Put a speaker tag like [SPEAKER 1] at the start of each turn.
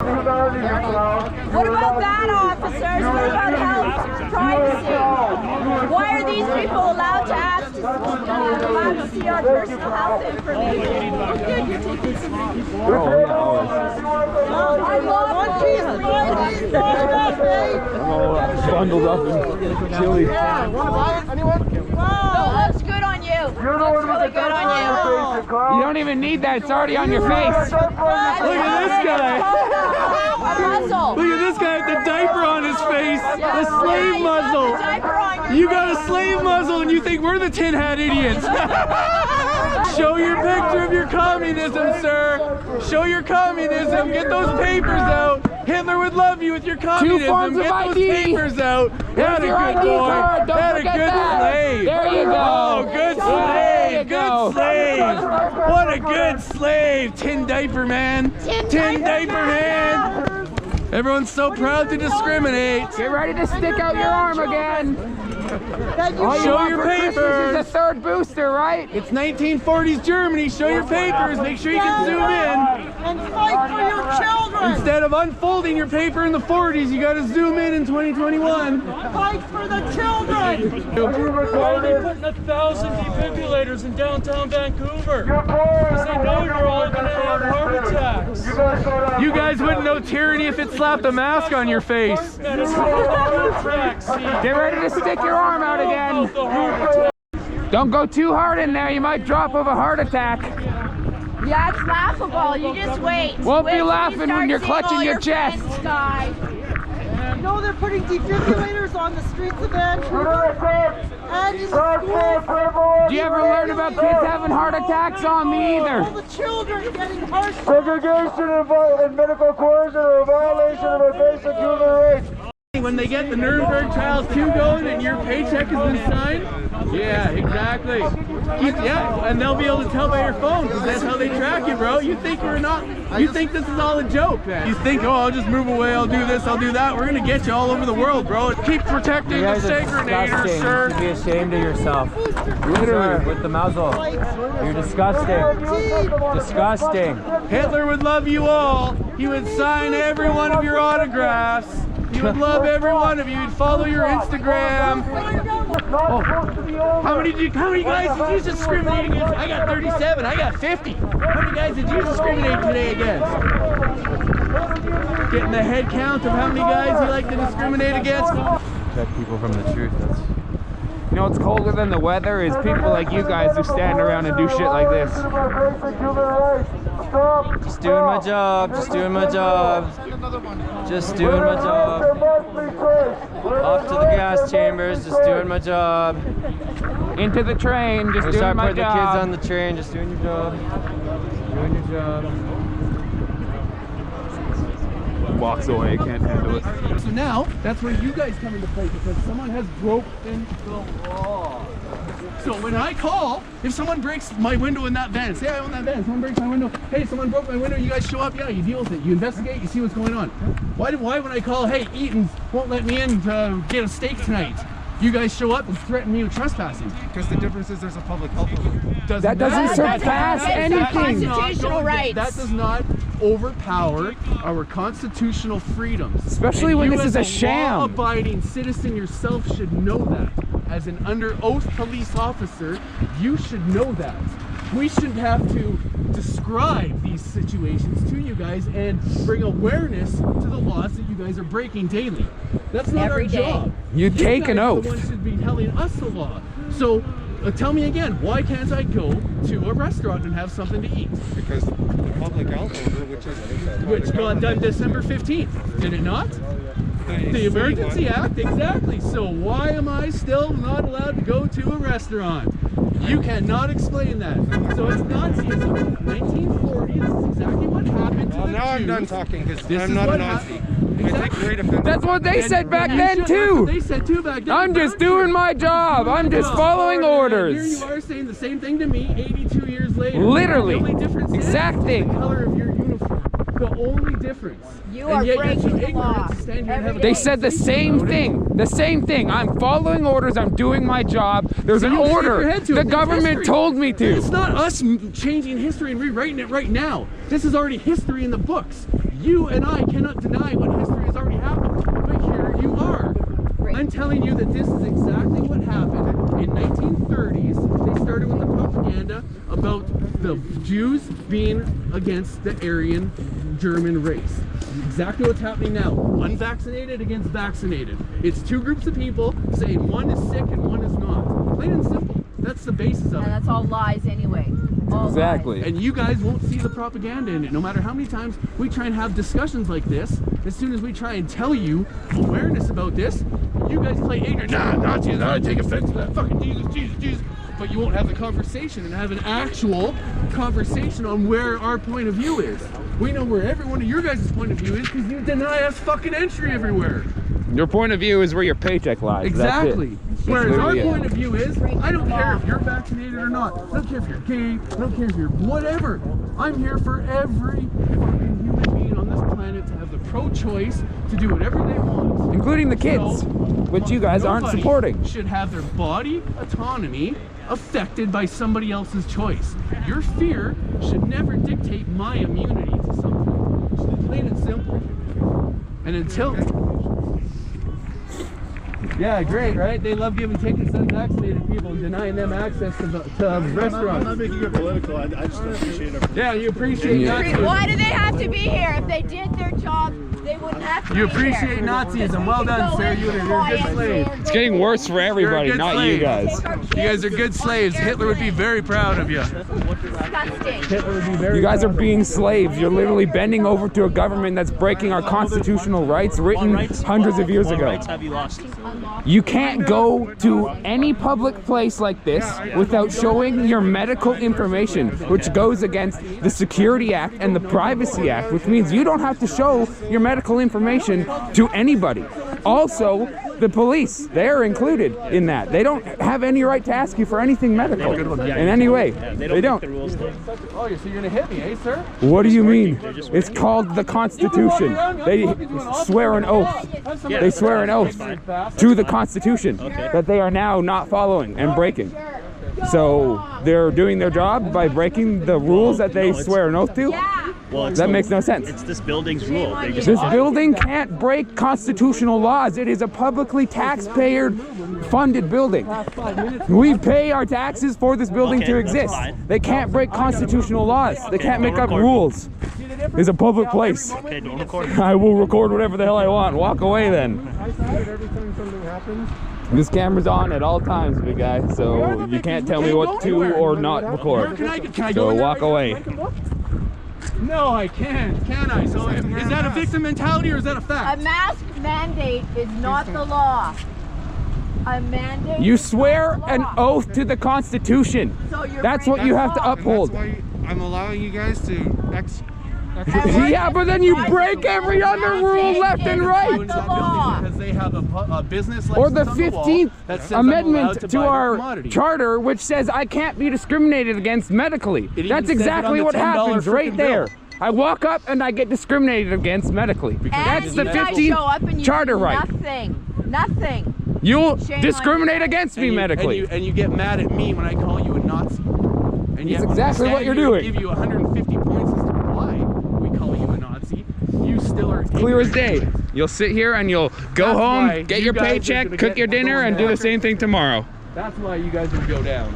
[SPEAKER 1] What about that, officers? What about health, privacy? Why are these people allowed to ask allowed to see our personal health information? Good, you're taking some I love one piece
[SPEAKER 2] bundled up and chilly.
[SPEAKER 3] Yeah, want to buy it? Anyone?
[SPEAKER 1] Wow. No, looks good on you. Looks really good on you.
[SPEAKER 2] You don't even need that. It's already on your face. Look at this guy. Look at this guy with the diaper on his face. The slave muzzle. You got a slave muzzle and you think we're the tin hat idiots. Show your picture of your communism, sir. Show your communism. Get those papers out. Hitler would love you with your communism. 2 forms of ID. Get those papers out. That a good boy. That a good slave.
[SPEAKER 4] There you go.
[SPEAKER 2] Oh, good slave. Good slave. What a good slave. Tin diaper man. Tin diaper man. Everyone's so proud to discriminate.
[SPEAKER 4] Get ready to stick out your arm again.
[SPEAKER 2] Show your papers.
[SPEAKER 4] This is the 3rd booster, right?
[SPEAKER 2] It's 1940s Germany. Show your papers. Make sure you can zoom in.
[SPEAKER 3] And fight for your children.
[SPEAKER 2] Instead of unfolding your paper in the 40s, you got to zoom in 2021.
[SPEAKER 3] Fight for the children.
[SPEAKER 5] Why are they putting 1,000 defibrillators in downtown Vancouver? Because they know you're all going to have heart attacks.
[SPEAKER 2] You guys wouldn't know tyranny if it slapped a mask on your face.
[SPEAKER 4] Get ready to stick your arm out again. Don't go too hard in there. You might drop of a heart attack.
[SPEAKER 1] Yeah, it's laughable. You just wait.
[SPEAKER 4] Won't be
[SPEAKER 1] Wait till
[SPEAKER 4] laughing when you're clutching your chest.
[SPEAKER 3] You know they're putting defibrillators on the streets of Vancouver and in the schools.
[SPEAKER 4] Do you ever learn about kids having heart attacks? On me either.
[SPEAKER 3] All the children getting heart attacks.
[SPEAKER 6] Segregation and medical coercion are a violation of our basic human rights.
[SPEAKER 2] When they get the Nuremberg trials 2 going and your paycheck has been signed, yeah, exactly. Yeah, and they'll be able to tell by your phone because that's how they track you, bro. You think we're not? You think this is all a joke, man? You think, oh, I'll just move away, I'll do this, I'll do that. We're gonna get you all over the world, bro. Keep protecting the segregators, sir.
[SPEAKER 7] You should be ashamed of yourself. Literally, with the muzzle. You're disgusting. Disgusting.
[SPEAKER 2] Hitler would love you all. He would sign every one of your autographs. He would love every one of you. He'd follow your Instagram. Oh. How many guys did you discriminate against? I got 37. I got 50. How many guys did you discriminate today against? Getting the head count of how many guys you like to discriminate against?
[SPEAKER 7] Protect people from the truth. That's...
[SPEAKER 4] You know what's colder than the weather is people like you guys who stand around and do shit like this.
[SPEAKER 7] Just doing my job. Just doing my job. Just doing my job. Off to the gas chambers. Just doing my job.
[SPEAKER 4] Into the train. Just doing
[SPEAKER 7] start
[SPEAKER 4] my
[SPEAKER 7] putting
[SPEAKER 4] job.
[SPEAKER 7] the kids on the train. Just doing your job. Doing your job.
[SPEAKER 2] Walks away, can't handle it. So now, that's where you guys come into play because someone has broken the law. So when I call, if someone breaks my window in that van, say I own that van, someone breaks my window, hey, someone broke my window, you guys show up, yeah, you deal with it, you investigate, you see what's going on. Why when I call, hey, Eaton's won't let me in to get a steak tonight, you guys show up and threaten me with trespassing?
[SPEAKER 8] Because the difference is there's a public health order.
[SPEAKER 4] That doesn't surpass anything.
[SPEAKER 1] Constitutional rights.
[SPEAKER 2] That does not overpower our constitutional freedoms.
[SPEAKER 4] Especially when this is a sham.
[SPEAKER 2] Law-abiding citizen yourself should know that. As an under oath police officer, you should know that. We shouldn't have to describe these situations to you guys and bring awareness to the laws that you guys are breaking daily. That's not our job.
[SPEAKER 4] You take an oath.
[SPEAKER 2] The one should be telling us the law. So tell me again, why can't I go to a restaurant and have something to eat?
[SPEAKER 8] Because the public health order,
[SPEAKER 2] which got done December 15th, did it not? The Emergency Act, exactly. So why am I still not allowed to go to a restaurant? You cannot explain that. So it's Nazism. 1940, this is exactly what happened to the
[SPEAKER 8] now
[SPEAKER 2] Jews.
[SPEAKER 8] I'm done talking because
[SPEAKER 2] This
[SPEAKER 8] I'm
[SPEAKER 2] is
[SPEAKER 8] not
[SPEAKER 2] what
[SPEAKER 8] a Nazi.
[SPEAKER 2] happened.
[SPEAKER 8] I take great offense.
[SPEAKER 4] That's what they said back then
[SPEAKER 2] That's what
[SPEAKER 4] too.
[SPEAKER 2] they said too back then.
[SPEAKER 4] I'm just doing my job. I'm just following
[SPEAKER 2] Here
[SPEAKER 4] orders.
[SPEAKER 2] you are saying the same thing to me 82 years later.
[SPEAKER 4] Literally.
[SPEAKER 2] The only difference
[SPEAKER 4] Exact
[SPEAKER 2] is
[SPEAKER 4] thing.
[SPEAKER 2] the color of your uniform. the only difference.
[SPEAKER 1] You
[SPEAKER 2] And
[SPEAKER 1] are
[SPEAKER 2] yet you're
[SPEAKER 1] breaking
[SPEAKER 2] too
[SPEAKER 1] the
[SPEAKER 2] ignorant
[SPEAKER 1] law.
[SPEAKER 2] to stand here and have a
[SPEAKER 4] They said the same
[SPEAKER 2] conversation about it.
[SPEAKER 4] thing. The same thing. I'm following orders. I'm doing my job. There's an
[SPEAKER 2] You shake your
[SPEAKER 4] order.
[SPEAKER 2] head to
[SPEAKER 4] The
[SPEAKER 2] it. It's
[SPEAKER 4] government
[SPEAKER 2] history.
[SPEAKER 4] told me to.
[SPEAKER 2] It's not us changing history and rewriting it right now. This is already history in the books. You and I cannot deny what history has already happened. But here you are. I'm telling you that this is exactly what happened in 1930s. They started with the propaganda about the Jews being against the Aryan German race. Exactly what's happening now. Unvaccinated against vaccinated. It's two groups of people saying one is sick and one is not. Plain and simple. That's the basis of
[SPEAKER 1] And
[SPEAKER 2] it.
[SPEAKER 1] that's all lies anyway. All
[SPEAKER 4] Exactly.
[SPEAKER 2] And you guys won't see the propaganda in it. No matter how many times we try and have discussions like this, as soon as we try and tell you awareness about this, you guys play ignorant. Nah, Nazis, I take offense to that. Fucking Jesus, Jesus, Jesus. But you won't have the conversation and have an actual conversation on where our point of view is. We know where every one of your guys' point of view is because you deny us fucking entry everywhere.
[SPEAKER 4] Your point of view is where your paycheck lies.
[SPEAKER 2] Exactly. Whereas our
[SPEAKER 4] literally it.
[SPEAKER 2] point of view is, I don't care if you're vaccinated or not. I don't care if you're gay. I don't care if you're whatever. I'm here for every fucking human being on this planet to have the pro-choice to do whatever they want.
[SPEAKER 4] Including the kids,
[SPEAKER 2] So,
[SPEAKER 4] which you guys aren't
[SPEAKER 2] nobody
[SPEAKER 4] supporting.
[SPEAKER 2] should have their body autonomy affected by somebody else's choice. Your fear should never dictate my immunity to something. Plain and simple. And until... Yeah, great, right? They love giving tickets to unvaccinated people and denying them access to restaurants.
[SPEAKER 9] I'm not making it political. I just appreciate it.
[SPEAKER 2] Yeah, you appreciate Nazism.
[SPEAKER 1] Why do they have to be here? If they did their job, they wouldn't have to
[SPEAKER 2] You
[SPEAKER 1] be here.
[SPEAKER 2] appreciate Nazism. Well done, sir. You're a good slave.
[SPEAKER 4] It's getting worse for everybody,
[SPEAKER 2] good
[SPEAKER 4] not
[SPEAKER 2] slave.
[SPEAKER 4] you guys.
[SPEAKER 2] You guys are good slaves. Hitler would be very proud of you.
[SPEAKER 1] Disgusting.
[SPEAKER 2] Hitler would be very
[SPEAKER 4] You guys are
[SPEAKER 2] proud of
[SPEAKER 4] being slaves. You're literally bending over to a government that's breaking our constitutional rights written hundreds of years ago.
[SPEAKER 9] Have you lost?
[SPEAKER 4] You can't go to any public place like this without showing your medical information, which goes against the Security Act and the Privacy Act, which means you don't have to show your medical information to anybody. Also, the police, they're included in that. They don't have any right to ask you for anything medical in any way. They don't.
[SPEAKER 2] Oh, so you're gonna hit me, eh, sir?
[SPEAKER 4] What do you mean? It's called the Constitution. They swear an oath. They swear an oath to the Constitution that they are now not following and breaking. So they're doing their job by breaking the rules that they swear an oath to?
[SPEAKER 9] Well,
[SPEAKER 4] That makes no sense.
[SPEAKER 9] It's this building's rule. They just
[SPEAKER 4] This building can't break constitutional laws. It is a publicly taxpayer-funded building. We pay our taxes for this building
[SPEAKER 9] Okay,
[SPEAKER 4] to
[SPEAKER 9] that's
[SPEAKER 4] exist.
[SPEAKER 9] fine.
[SPEAKER 4] They can't break constitutional laws. They can't make up
[SPEAKER 9] record.
[SPEAKER 4] rules. It's a public place.
[SPEAKER 9] Okay, don't record.
[SPEAKER 4] I will record whatever the hell I want. Walk away then.
[SPEAKER 2] I see it every time something happens.
[SPEAKER 4] This camera's on at all times, big guy, so you can't tell me what to or not
[SPEAKER 2] Where
[SPEAKER 4] record.
[SPEAKER 2] can I go
[SPEAKER 4] So
[SPEAKER 2] in there
[SPEAKER 4] walk
[SPEAKER 2] right now
[SPEAKER 4] away.
[SPEAKER 2] and I can look? No, I can't. Can I? So is that a victim mentality or is that a
[SPEAKER 1] A
[SPEAKER 2] fact?
[SPEAKER 1] mask mandate is not the law. A mandate.
[SPEAKER 4] You
[SPEAKER 1] is
[SPEAKER 4] swear
[SPEAKER 1] not the
[SPEAKER 4] an
[SPEAKER 1] law.
[SPEAKER 4] oath to the Constitution.
[SPEAKER 1] So you're
[SPEAKER 4] That's what
[SPEAKER 1] breaking
[SPEAKER 4] you
[SPEAKER 1] the
[SPEAKER 4] have to
[SPEAKER 1] law.
[SPEAKER 4] uphold.
[SPEAKER 8] That's why I'm allowing you guys to
[SPEAKER 4] Yeah, but then you break every other rule left and right.
[SPEAKER 1] The law.
[SPEAKER 2] Because they have a business
[SPEAKER 4] Or the
[SPEAKER 2] license on wall
[SPEAKER 4] 15th
[SPEAKER 2] that says I'm allowed
[SPEAKER 4] Amendment to
[SPEAKER 2] buy the
[SPEAKER 4] our
[SPEAKER 2] commodity.
[SPEAKER 4] charter, which says I can't be discriminated against medically.
[SPEAKER 2] It even
[SPEAKER 4] That's
[SPEAKER 2] says it
[SPEAKER 4] exactly
[SPEAKER 2] on the
[SPEAKER 4] what
[SPEAKER 2] $10
[SPEAKER 4] happens right
[SPEAKER 2] frickin'
[SPEAKER 4] there.
[SPEAKER 2] bill.
[SPEAKER 4] I walk up and I get discriminated against medically.
[SPEAKER 1] And
[SPEAKER 4] That's the
[SPEAKER 1] you guys show up and
[SPEAKER 4] 15th
[SPEAKER 1] you
[SPEAKER 4] charter
[SPEAKER 1] do
[SPEAKER 4] right.
[SPEAKER 1] Nothing.
[SPEAKER 4] You'll
[SPEAKER 1] Shame on
[SPEAKER 4] discriminate
[SPEAKER 1] you.
[SPEAKER 4] against me
[SPEAKER 2] And
[SPEAKER 4] medically.
[SPEAKER 2] you get mad at me when I call you a Nazi. And yet
[SPEAKER 4] That's
[SPEAKER 2] when
[SPEAKER 4] exactly
[SPEAKER 2] I
[SPEAKER 4] what you're
[SPEAKER 2] stand here and
[SPEAKER 4] doing.
[SPEAKER 2] give you 150 points as to why we call you a Nazi. You still are
[SPEAKER 4] Clear as
[SPEAKER 2] ignorant.
[SPEAKER 4] day. You'll sit here and you'll go
[SPEAKER 2] That's
[SPEAKER 4] home,
[SPEAKER 2] why
[SPEAKER 4] get
[SPEAKER 2] you
[SPEAKER 4] your
[SPEAKER 2] guys are
[SPEAKER 4] paycheck,
[SPEAKER 2] gonna
[SPEAKER 4] cook
[SPEAKER 2] get
[SPEAKER 4] your dinner,
[SPEAKER 2] going
[SPEAKER 4] and do the
[SPEAKER 2] after-
[SPEAKER 4] same thing tomorrow.
[SPEAKER 2] That's why you guys would go down.